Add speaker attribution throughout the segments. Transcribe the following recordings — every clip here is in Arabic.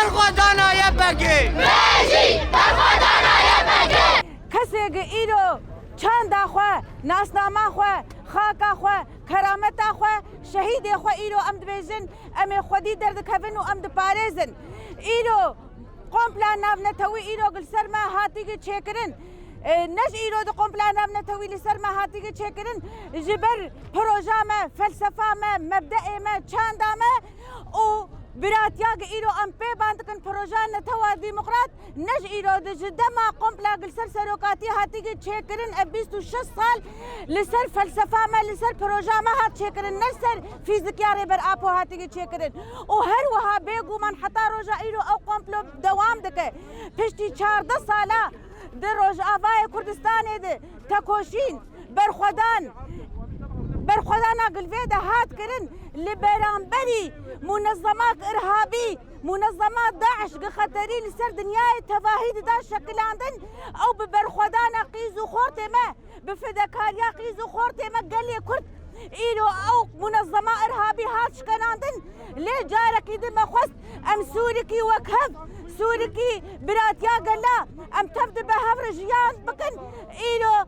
Speaker 1: برخودانا يبكي
Speaker 2: ماشي برخودانا يبكي
Speaker 3: كسيق إيرو چند أخوة ناسنامه أخوة خاک أخوة کرامت أخوة شهید أخوة إيرو أم دبيجن أم خودي درد كفن و أم دباريزن إيرو قومبلا ناف نتوي إيرو قل سر ما هاتيك تشكرن نش إيرو دو قومبلا ناف نتوي لسر ما هاتيك تشكرن جبر پروژه ما فلسفه ما مبدأ ما چند ما و براتياغ إيرو أم بي باندكن پروژه نتوا ديمقراط نش إيرو دو جدما قومبلا قل سر سروكاتي هاتيك تشكرن أبيستو 6 سال لسر فلسفه ما لسر پروژه ما هات تشكرن نسر فيزيكياري بر آبو هاتيك تشكرن و هر وها بيگو من حتى روجا إيرو أو قومبلو دوام دكه پشتی 14 ساله در روج آوای کردستان ده تکوشین برخودان قلبه ده هات کرن لبرانبری منظمات ارهابی منظمات داعش خطری لسر دنیای تواهید دا شکلاندن او ببرخودان قیزو خورت ما بفدکاریا قیزو خورت ما قلی کرد إيرو أو منظمة إرهابي هات شكناندن ليه جارك يدم خست أم سوريكي وكهف سوريكي براتيا قلا أم تبدأ بهفر جيان بكن إيرو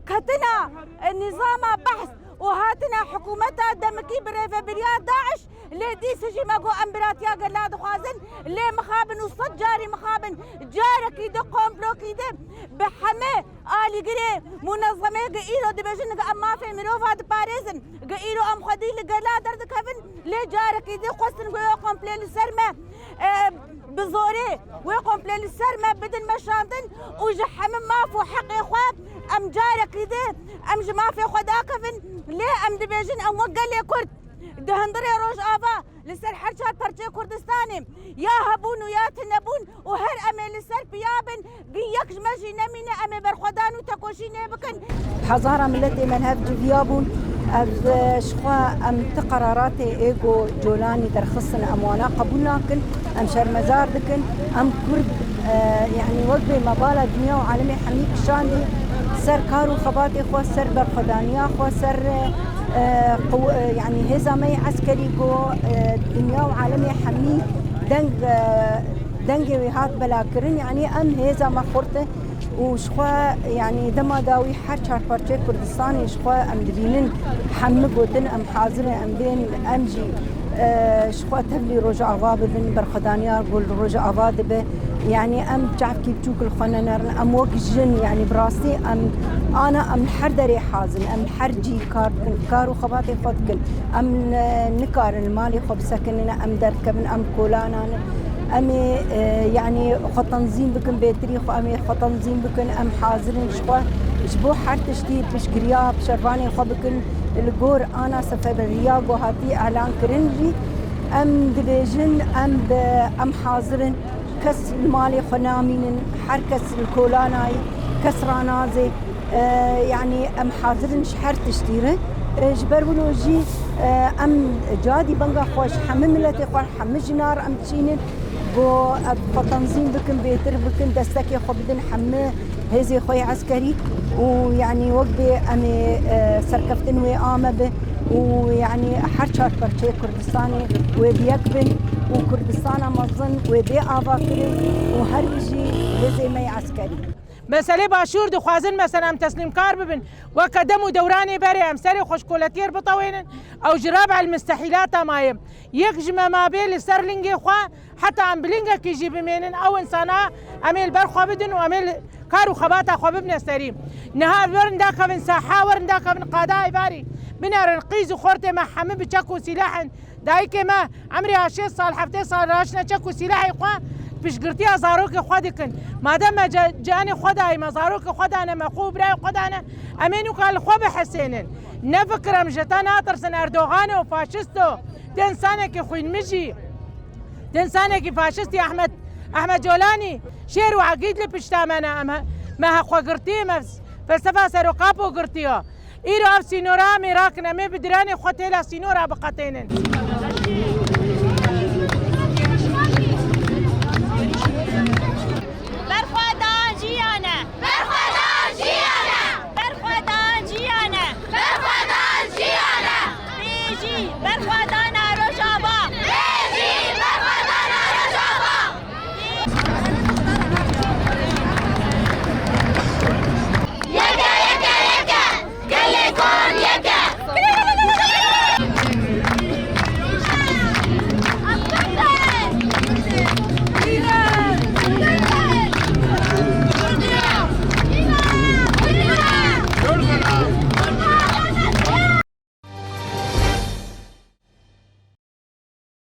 Speaker 3: كتنا نظام بحث وهاتنا حكومتها دمكي بريفة برياد داعش ليه دي سجي ماقو أم براتيا قلا دخوازن ليه مخابن وصد جاري مخابن جارك يدو قومبلوك يدم بحمي آلي قري منظمة إيرو دبجن أما في مروفة باريزن إيرو أم خدي لقلا درد كفن ليه جارك يدي قصن ويقوم بليل السرمة بزوري ويقوم بليل السرمة بدل مشاندن وجحم ما فو حق إخواب أم جارك يدي أم جما في خدا كفن ليه أم دبجن أم وقالي كرد دهندري روج آفا لسر حرشات برچه كردستاني يا هبون ويا تنبون وهر أمي لسر بيابن بيكش مجي نمينة أمي برخودان وتكوشيني بكن
Speaker 4: حزارة ملتي من هف جفيابون أف شخوا أم تقرارات إيجو جولاني درخصن أموانا قبولنا كن أم شرمزار دكن أم كرد يعني وقبي مبالا دنيا وعالمي حميك شاندي سر كارو خباتي خوا سر برخودانيا خوا سر يعني هزامي عسكري جو دنيا وعالمي حمي دنگ وهات بلاكرن يعني ام هزام خورته وشخوا يعني دما داوي حر چار پرچه كردستان شخوا ام دبينن حمل گوتن ام حاضر ام بين ام جي شخوا تبلي رجع غاب بن برخدانيا قول رجع غاب به يعني ام تعرف كيف تشوك الخنانر ام وق جن يعني براسي انا ام حر دري حازم ام حر جي كارو خباتي فضكن ام نكار المالي خب سكننا ام دركبن ام كولانا امي يعني خط تنظيم بكن بتريخ امي خط تنظيم بكن ام حاضرين شبو حر تشتيت مش قرياب شرفاني خبكن الجور انا سفر الرياض وهاتي اعلان كرنجي ام دبيجن ام حاضرين كس المالي خنامين حركس الكولاناي كسرانازي يعني ام حاضرين شحر تشتيره جبرولو جي ام جادي بنغا خوش حمملتي خوش حمجنار ام تشينين بو تنظيم بكن بيتر بكن دستكي خبدن حمه هزي خوي عسكري ويعني وقبي امي سركفتن وآمه به ويعني حرشات برشي كردستاني وبيكبن وكردستان مظن وبي آفا كري وهرجي هزي مي عسكري
Speaker 5: مسألة باشور دخوازن مثلا ام تسليم كار ببن وكدم ودوراني بري ام سري خوشكولتير بطوينن او جراب على المستحيلات مايم يكجم ما بين السرلينجي خوا حتى ام بلينجا كيجي بمينن او انسانا اميل برخوا بدن واميل كارو خباتا خو ببن استريم نهار ورن داك من ساحه ورن داك من قاداي باري بنار القيز خورته ما حمم بچكو سلاح دايك ما عمري 10 سال 7 سال راشنا چكو سلاح خوا بشقرتي زاروك خودكن ما دام جاني خداي مزاروك خدانا مخوب راي خدانا امينو قال خو بحسينن نفكر مجتانا ترسن اردوغان وفاشستو تنسانك خوين مجي تنسانك فاشستي احمد جولاني شير وعقيد لي بشتامنا ما خو قرتي فلسفه سروقابو قرتيو ايرو اف سينورا ميراكنا مي بدراني خوتيلا سينورا بقتينن